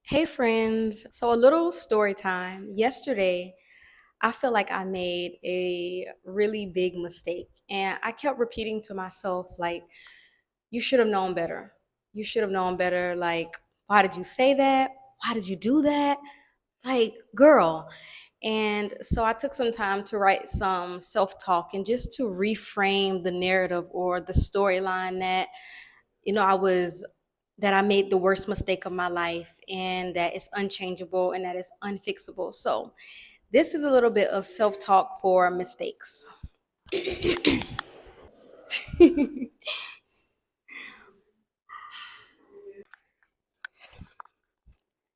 Hey friends, so a little story time. Yesterday, I feel like I made a really big mistake, and I kept repeating to myself, like, you should have known better. You should have known better. Like, why did you say that? Why did you do that? Like, girl. And so I took some time to write some self talk and just to reframe the narrative or the storyline that I was that I made the worst mistake of my life and that it's unchangeable and that it's unfixable. So, this is a little bit of self talk for mistakes.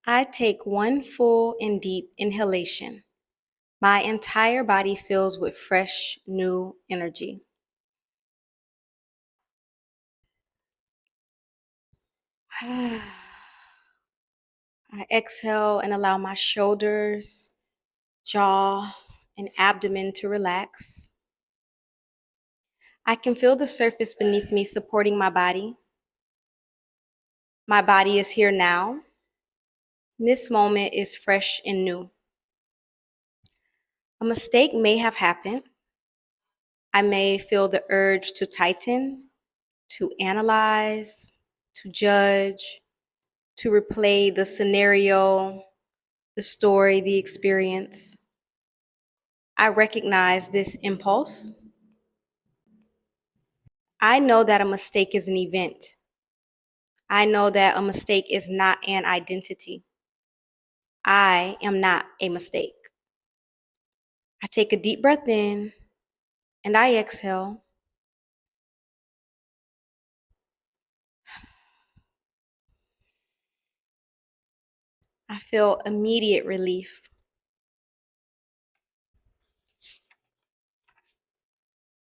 I take one full and deep inhalation. My entire body fills with fresh, new energy. I exhale and allow my shoulders, jaw, and abdomen to relax. I can feel the surface beneath me supporting my body. My body is here now. This moment is fresh and new. A mistake may have happened. I may feel the urge to tighten, to analyze, to judge, to replay the scenario, the story, the experience. I recognize this impulse. I know that a mistake is an event. I know that a mistake is not an identity. I am not a mistake. I take a deep breath in and I exhale. I feel immediate relief.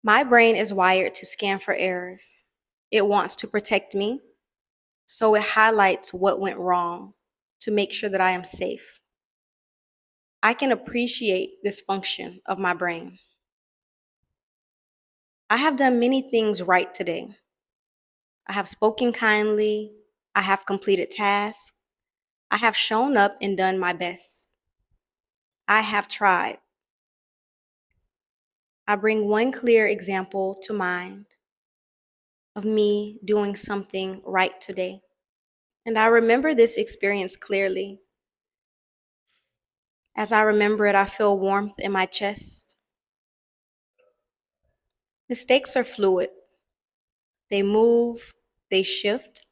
My brain is wired to scan for errors. It wants to protect me, so it highlights what went wrong to make sure that I am safe. I can appreciate this function of my brain. I have done many things right today. I have spoken kindly. I have completed tasks. I have shown up and done my best. I have tried. I bring one clear example to mind of me doing something right today. And I remember this experience clearly. As I remember it, I feel warmth in my chest. Mistakes are fluid. They move, they shift,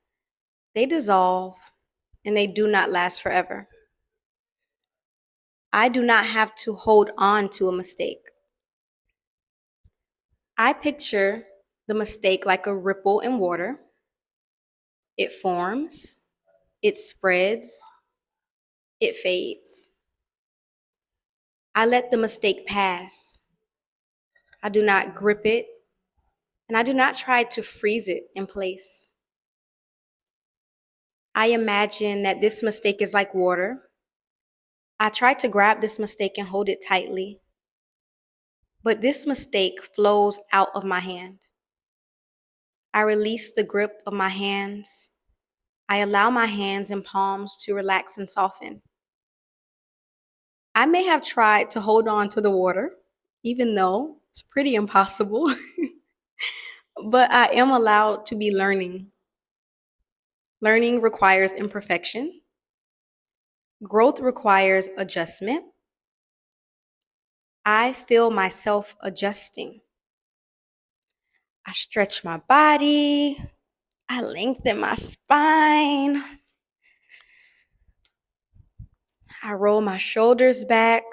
they dissolve, and they do not last forever. I do not have to hold on to a mistake. I picture the mistake like a ripple in water. It forms, it spreads, it fades. I let the mistake pass. I do not grip it, and I do not try to freeze it in place. I imagine that this mistake is like water. I try to grab this mistake and hold it tightly, but this mistake flows out of my hand. I release the grip of my hands. I allow my hands and palms to relax and soften. I may have tried to hold on to the water, even though it's pretty impossible, but I am allowed to be learning. Learning requires imperfection. Growth requires adjustment. I feel myself adjusting. I stretch my body. I lengthen my spine. I roll my shoulders back.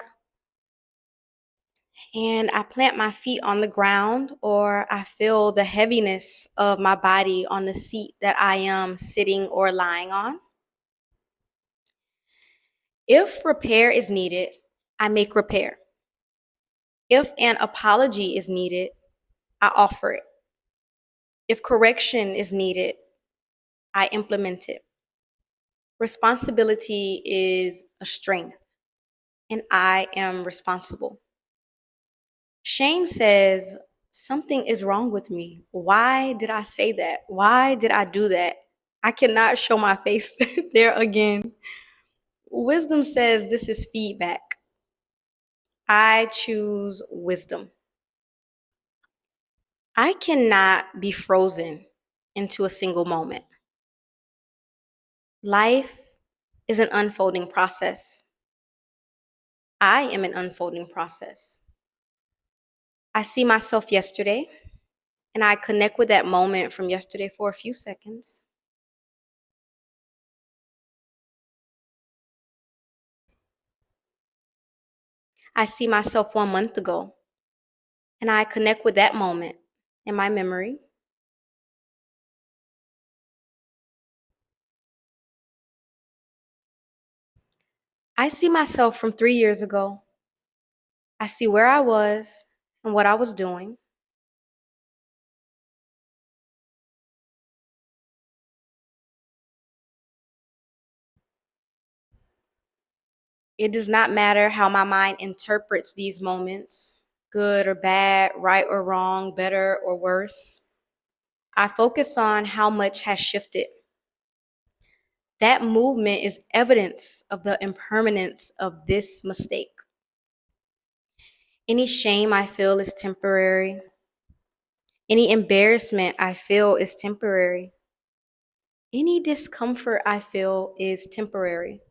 And I plant my feet on the ground, or I feel the heaviness of my body on the seat that I am sitting or lying on. If repair is needed, I make repair. If an apology is needed, I offer it. If correction is needed, I implement it. Responsibility is a strength, and I am responsible. Shame says, something is wrong with me. Why did I say that? Why did I do that? I cannot show my face there again. Wisdom says this is feedback. I choose wisdom. I cannot be frozen into a single moment. Life is an unfolding process. I am an unfolding process. I see myself yesterday, and I connect with that moment from yesterday for a few seconds. I see myself 1 month ago, and I connect with that moment in my memory. I see myself from 3 years ago. I see where I was and what I was doing. It does not matter how my mind interprets these moments, good or bad, right or wrong, better or worse. I focus on how much has shifted. That movement is evidence of the impermanence of this mistake. Any shame I feel is temporary. Any embarrassment I feel is temporary. Any discomfort I feel is temporary.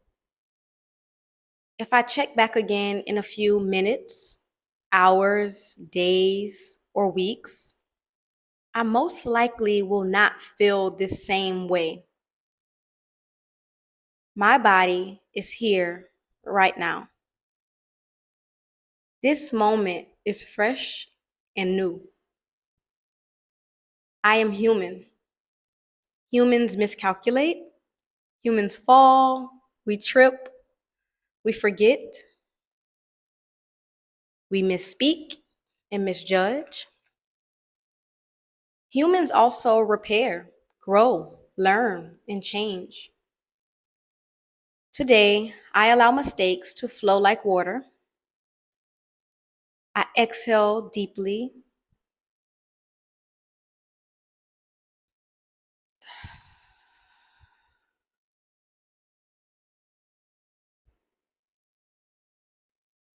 If I check back again in a few minutes, hours, days, or weeks, I most likely will not feel this same way. My body is here right now. This moment is fresh and new. I am human. Humans miscalculate, humans fall, we trip, we forget, we misspeak and misjudge. Humans also repair, grow, learn, and change. Today, I allow mistakes to flow like water. I exhale deeply.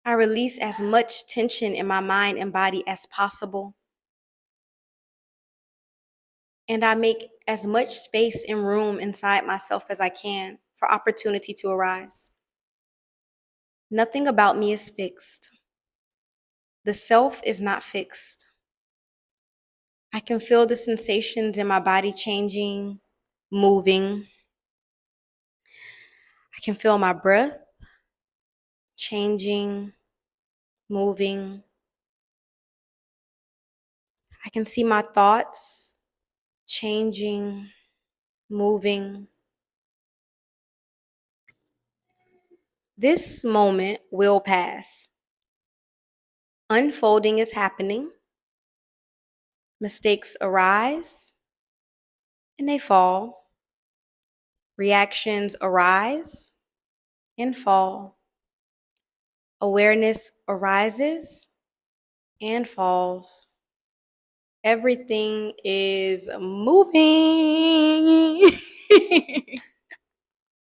I release as much tension in my mind and body as possible. And I make as much space and room inside myself as I can for opportunity to arise. Nothing about me is fixed. The self is not fixed. I can feel the sensations in my body changing, moving. I can feel my breath changing, moving. I can see my thoughts changing, moving. This moment will pass. Unfolding is happening. Mistakes arise and they fall. Reactions arise and fall. Awareness arises and falls. Everything is moving.